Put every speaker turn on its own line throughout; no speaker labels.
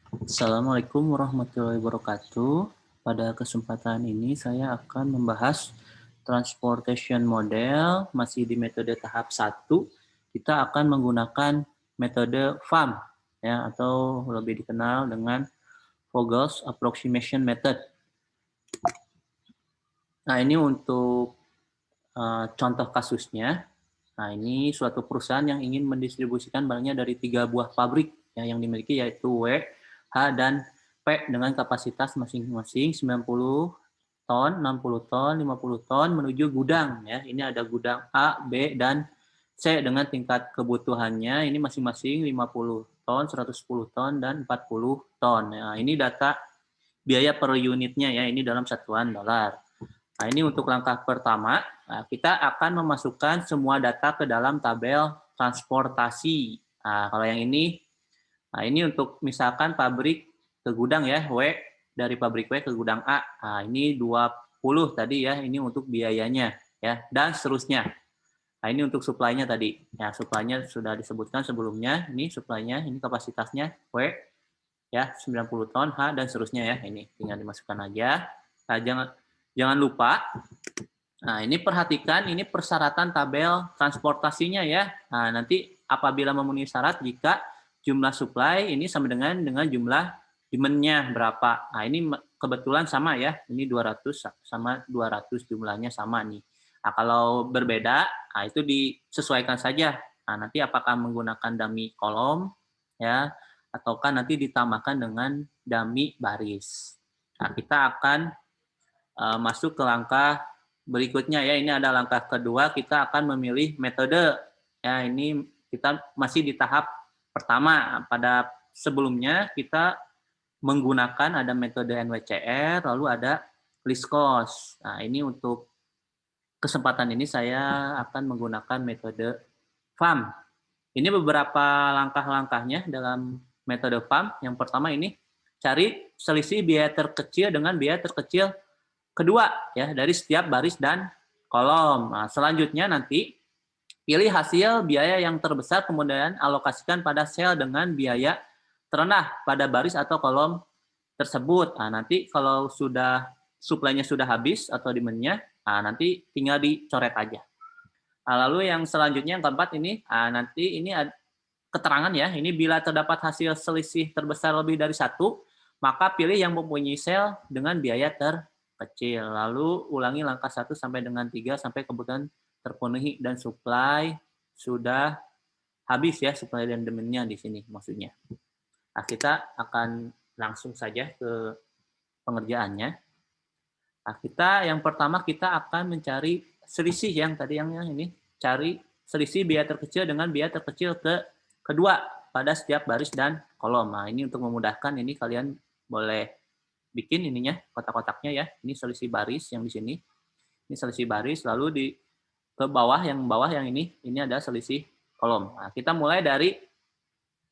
Assalamualaikum warahmatullahi wabarakatuh. Pada kesempatan ini saya akan membahas transportation model masih di metode tahap satu. Kita akan menggunakan metode FAM ya atau lebih dikenal dengan Vogel's Approximation Method. Nah, ini untuk contoh kasusnya. Nah, ini suatu perusahaan yang ingin mendistribusikan barangnya dari 3 buah pabrik ya, yang dimiliki yaitu W, H, dan P dengan kapasitas masing-masing 90 ton, 60 ton, 50 ton menuju gudang ya. Ini ada gudang A, B, dan C dengan tingkat kebutuhannya ini masing-masing 50 ton, 110 ton, dan 40 ton. Nah, ini data biaya per unitnya ya, ini dalam satuan dolar. Nah, ini untuk langkah pertama, nah, kita akan memasukkan semua data ke dalam tabel transportasi. Nah, kalau yang ini, nah ini untuk misalkan pabrik ke gudang ya, W, dari pabrik W ke gudang A. Nah, ini 20 tadi ya, ini untuk biayanya ya, dan seterusnya. Nah, ini untuk supply-nya tadi. Ya, supply-nya sudah disebutkan sebelumnya. Ini supply-nya, ini kapasitasnya W ya, 90 ton, H, dan seterusnya ya. Ini tinggal dimasukkan aja. Nah, jangan lupa. Nah, ini perhatikan, ini persyaratan tabel transportasinya ya. Nah, nanti apabila memenuhi syarat jika jumlah supply ini sama dengan jumlah demand-nya berapa. Nah, ini kebetulan sama ya. Ini 200 sama 200 jumlahnya sama nih. Nah, kalau berbeda, nah itu disesuaikan saja. Nah, nanti apakah menggunakan dummy kolom ya ataukah nanti ditambahkan dengan dummy baris. Nah, kita akan masuk ke langkah berikutnya ya. Ini ada langkah kedua, kita akan memilih metode. Ya, ini kita masih di tahap pertama. Pada sebelumnya kita menggunakan ada metode NWCR, lalu ada list cost. Nah, ini untuk kesempatan ini saya akan menggunakan metode FAM. Ini beberapa langkah-langkahnya dalam metode FAM. Yang pertama ini cari selisih biaya terkecil dengan biaya terkecil kedua ya dari setiap baris dan kolom. Nah, selanjutnya nanti pilih hasil biaya yang terbesar kemudian alokasikan pada sel dengan biaya terendah pada baris atau kolom tersebut. Nah, nanti kalau sudah supply-nya sudah habis atau demand-nya, nah, nanti tinggal dicoret aja. Nah, lalu yang selanjutnya yang keempat ini, nanti ini keterangan ya, ini bila terdapat hasil selisih terbesar lebih dari satu, maka pilih yang mempunyai sel dengan biaya terkecil. Lalu ulangi langkah 1 sampai dengan 3 sampai kebutuhan terpenuhi dan supply sudah habis ya, supply dan demand-nya di sini maksudnya. Nah, kita akan langsung saja ke pengerjaannya. Nah, yang pertama kita akan mencari selisih yang tadi yang ini, cari selisih biaya terkecil dengan biaya terkecil kedua pada setiap baris dan kolom. Nah, ini untuk memudahkan ini kalian boleh bikin ininya kotak-kotaknya ya. Ini selisih baris yang di sini. Ini selisih baris lalu di ke bawah yang ini ada selisih kolom. Nah, kita mulai dari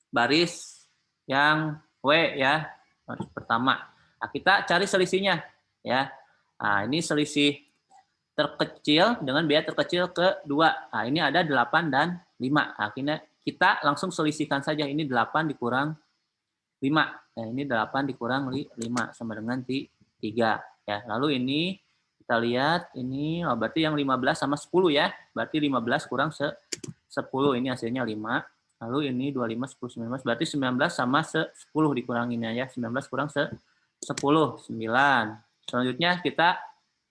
baris yang W ya. Baris pertama. Nah, kita cari selisihnya ya. Nah, ini selisih terkecil dengan biaya terkecil kedua. Nah, ini ada 8 dan 5. Akhirnya kita langsung selisihkan saja. Ini 8 dikurang 5. Nah, ini 8 dikurang 5 sama dengan 3. Ya, lalu ini kita lihat ini berarti yang 15 sama 10 ya. Berarti 15 kurang 10. Ini hasilnya 5. Lalu ini 25, 10, 19. Berarti 19 sama 10 dikuranginnya ya. 19 kurang 10, 9. Selanjutnya kita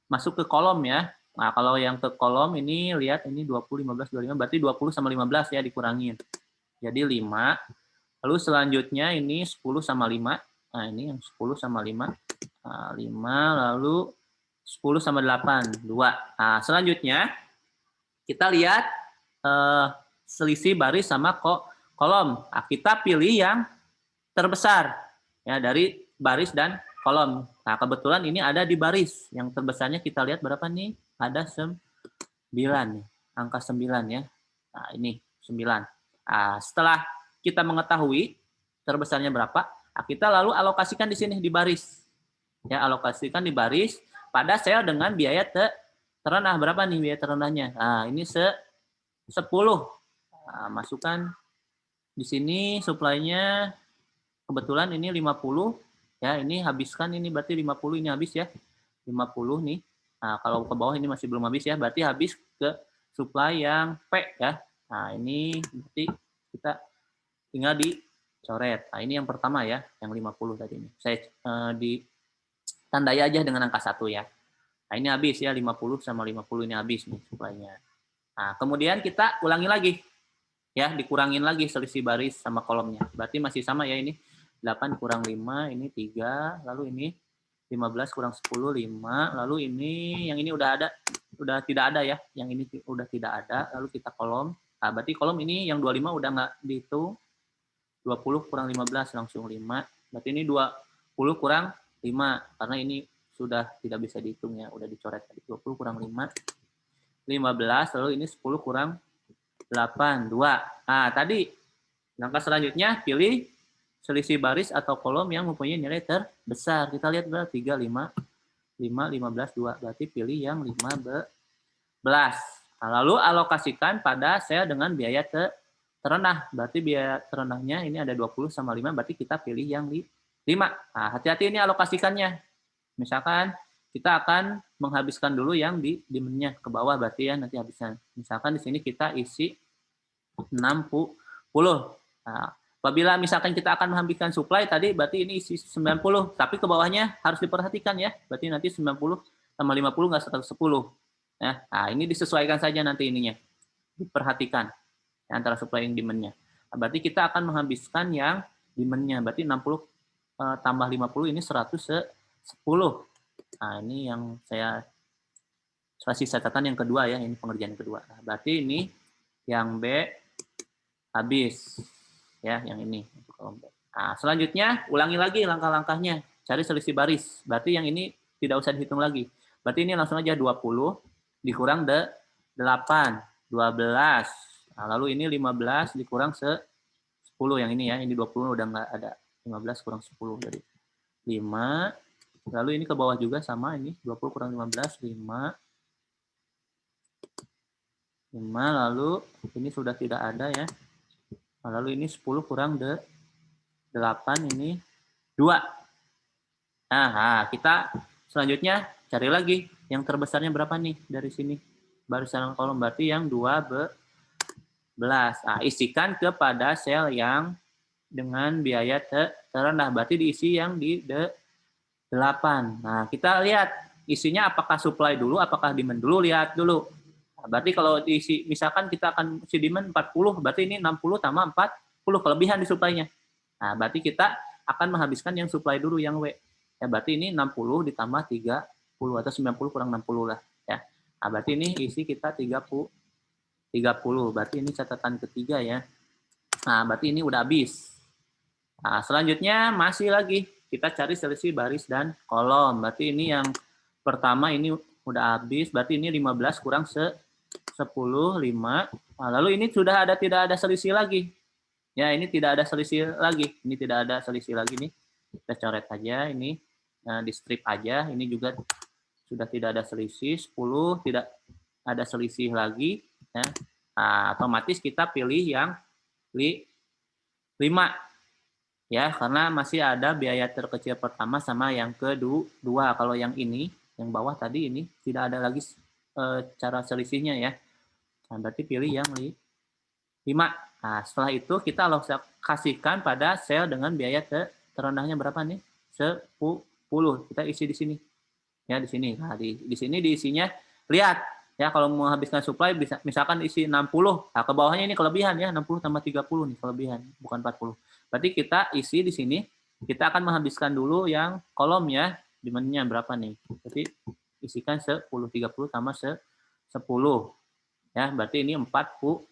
masuk ke kolom ya. Nah, kalau yang ke kolom ini lihat ini 20, 15, 25. Berarti 20 sama 15 ya dikurangin. Jadi 5. Lalu selanjutnya ini 10 sama 5. Nah, ini yang 10 sama 5. Nah, 5 lalu 10 sama 8, 2. Nah, selanjutnya kita lihat selisih baris sama kolom. Nah, kita pilih yang terbesar ya dari baris dan kolom. Nah, kebetulan ini ada di baris. Yang terbesarnya kita lihat berapa nih? Ada 9 nih. Angka 9 ya. Nah, ini 9. Nah, setelah kita mengetahui terbesarnya berapa, nah kita lalu alokasikan di sini di baris. Ya, alokasikan di baris pada sel dengan biaya terendah. Berapa nih biaya terendahnya? Nah, ini 10. Nah, masukkan di sini supply-nya kebetulan ini 50 ya, ini habiskan ini berarti 50 ini habis ya. 50 nih. Nah, kalau ke bawah ini masih belum habis ya, berarti habis ke supply yang P ya. Nah, ini berarti kita tinggal dicoret. Nah, ini yang pertama ya, yang 50 tadi ini. Saya ditandai aja dengan angka 1 ya. Nah, ini habis ya, 50 sama 50 ini habis nih supply-nya. Nah, kemudian kita ulangi lagi. Ya, dikurangin lagi selisih baris sama kolomnya. Berarti masih sama ya ini. 8 kurang 5, ini 3, lalu ini 15 kurang 10, 5, lalu ini yang ini udah tidak ada ya. Yang ini udah tidak ada, lalu kita kolom. Nah, berarti kolom ini yang 25 udah nggak dihitung. 20 kurang 15 langsung 5. Berarti ini 20 kurang 5 karena ini sudah tidak bisa dihitung ya, udah dicoret tadi. 20 kurang 5, 15, lalu ini 10 kurang 8, 2. Nah, tadi langkah selanjutnya pilih selisih baris atau kolom yang mempunyai nilai terbesar. Kita lihat berapa? 3, 5, 5, 15, 2. Berarti pilih yang 15. Nah, lalu alokasikan pada sel dengan biaya terendah. Berarti biaya terendahnya ini ada 20 sama 5, berarti kita pilih yang 5. Nah, hati-hati ini alokasikannya. Misalkan kita akan menghabiskan dulu yang di demand-nya ke bawah, berarti ya nanti habiskan. Misalkan di sini kita isi 60. Nah, apabila misalkan kita akan menghabiskan supply tadi, berarti ini isi 90, tapi ke bawahnya harus diperhatikan ya. Berarti nanti 90 sama 50 nggak 110. Ya, nah, ini disesuaikan saja nanti ininya. Diperhatikan ya, antara supply dan demand-nya. Nah, berarti kita akan menghabiskan yang demand-nya. Berarti 60 tambah 50 ini 110. Nah, ini yang saya kasih catatan yang kedua ya, ini pengerjaan yang kedua. Nah, berarti ini yang B habis ya, yang ini. Nah, selanjutnya ulangi lagi langkah-langkahnya, cari selisih baris. Berarti yang ini tidak usah dihitung lagi. Berarti ini langsung aja 20 dikurang 8, 12. Nah, lalu ini 15 dikurang 10 yang ini ya, ini 20 udah nggak ada. 15 kurang 10 jadi 5. Lalu ini ke bawah juga sama, ini 20 kurang 15, 5. 5, lalu ini sudah tidak ada ya. Nah, lalu ini 10 kurang 8, ini 2. Nah, kita selanjutnya cari lagi yang terbesarnya berapa nih dari sini. Barisan kolom berarti yang 12. Nah, isikan kepada sel yang dengan biaya terendah. Berarti diisi yang di 8. Nah, kita lihat isinya apakah supply dulu, apakah demand dulu, lihat dulu. Nah, berarti kalau diisi, misalkan kita akan isi demand 40, berarti ini 60 tambah 40, kelebihan di supply-nya. Nah, berarti kita akan menghabiskan yang supply dulu, yang W. Ya, berarti ini 60 ditambah 30, atau 90 kurang 60 lah. Ya. Nah, berarti ini isi kita 30. Berarti ini catatan ketiga ya. Nah, berarti ini udah habis. Nah, selanjutnya masih lagi kita cari selisih baris dan kolom. Berarti ini yang pertama ini udah habis, berarti ini 15 kurang 10, 5. Nah, lalu ini sudah tidak ada selisih lagi. Ya, ini tidak ada selisih lagi. Ini tidak ada selisih lagi nih. Kita coret aja ini. Nah, di strip aja. Ini juga sudah tidak ada selisih. 10 tidak ada selisih lagi. Ya. Nah, otomatis kita pilih yang 5. Ya, karena masih ada biaya terkecil pertama sama yang kedua. Kalau yang ini, yang bawah tadi ini tidak ada lagi cara selisihnya ya. Nah, berarti pilih yang 5. Nah, setelah itu kita alokasikan pada sel dengan biaya terendahnya berapa nih? 10. Kita isi di sini. Ya, di sini. Nah, di sini diisinya lihat ya, kalau mau habiskan supply bisa misalkan isi 60. Nah, ke bawahnya ini kelebihan ya, 60 tambah 30 nih kelebihan, bukan 40. Berarti kita isi di sini, kita akan menghabiskan dulu yang kolom ya, demand-nya berapa nih. Berarti isikan 10, 30 tambah 10. Ya, berarti ini 40.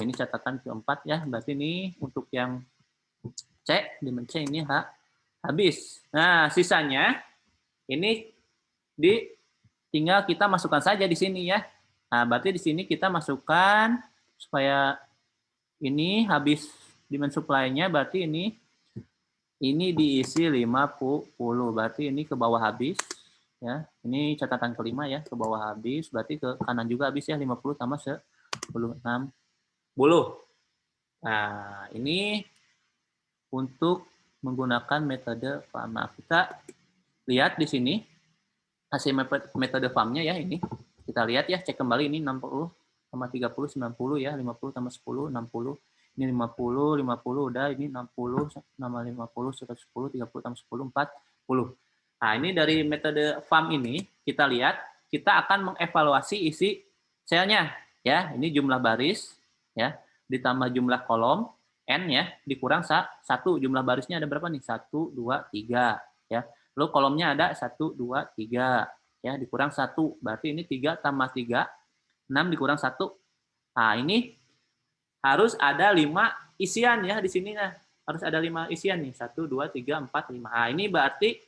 Ini catatan keempat ya. Berarti ini untuk yang C, demand C ini habis. Nah, sisanya ini tinggal kita masukkan saja di sini ya. Nah, berarti di sini kita masukkan supaya ini habis demand supply-nya, berarti ini diisi 50. Berarti ini ke bawah habis ya. Ini catatan kelima ya, ke bawah habis, berarti ke kanan juga habis ya, 50 tambah 10, 60. Nah, ini untuk menggunakan metode FAM. Nah, kita lihat di sini hasil metode FAM-nya ya ini. Kita lihat ya, cek kembali ini 60 sama 30, 90 ya, 50 tambah 10, 60. Ini 50, 50 udah, ini 60 tambah 50, 110, 30 tambah 10, 40. Nah, ini dari metode FAM ini, kita lihat, kita akan mengevaluasi isi selnya. Ya, ini jumlah baris, ya, ditambah jumlah kolom, N ya, dikurang 1. Jumlah barisnya ada berapa nih? 1, 2, 3. Ya. Lalu kolomnya ada 1, 2, 3. Ya, dikurang 1. Berarti ini 3 tambah 3, 6 dikurang 1. Nah, ini harus ada 5 isian ya di sini. Nah, harus ada 5 isian nih. 1, 2, 3, 4, 5. Nah, ini berarti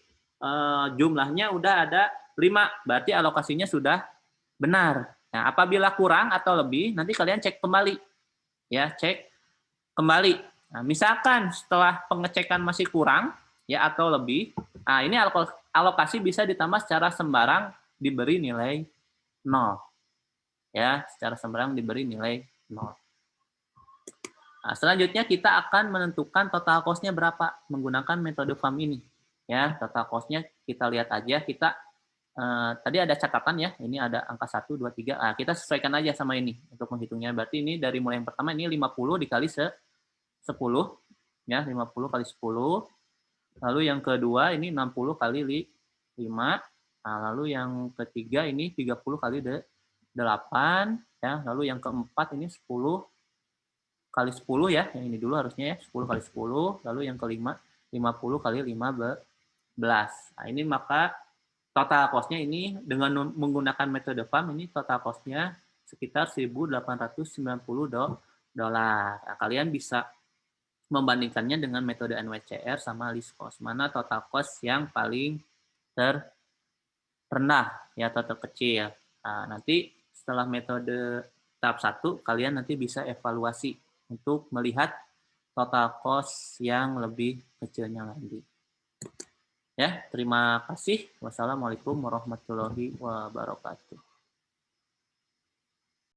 jumlahnya udah ada 5. Berarti alokasinya sudah benar. Nah, apabila kurang atau lebih, nanti kalian cek kembali. Ya, cek kembali. Nah, misalkan setelah pengecekan masih kurang ya atau lebih, nah ini alokasi bisa ditambah secara sembarang diberi nilai 0. Ya, secara sembarang diberi nilai 0. Nah, selanjutnya kita akan menentukan total cost-nya berapa menggunakan metode FAM ini. Ya, total cost-nya kita lihat aja, kita tadi ada catatan ya, ini ada angka 1, 2, 3. Nah, kita sesuaikan aja sama ini untuk menghitungnya. Berarti ini dari mulai yang pertama ini 50 dikali 10 ya, 50 kali 10. Lalu yang kedua ini 60 kali 5. Nah, lalu yang ketiga ini 30 kali 8 ya. Lalu yang keempat ini 10 kali 10 ya. Yang ini dulu harusnya ya, 10 kali 10. Lalu yang kelima 50 kali 15. Nah, ini maka total cost-nya ini dengan menggunakan metode FAM ini total cost-nya sekitar 1.890 dolar. Nah, kalian bisa membandingkannya dengan metode NWCR sama list cost. Mana total cost yang paling terendah ya atau terkecil. Nah, nanti setelah metode tahap 1 kalian nanti bisa evaluasi untuk melihat total cost yang lebih kecilnya lagi. Ya, terima kasih. Wassalamualaikum warahmatullahi wabarakatuh.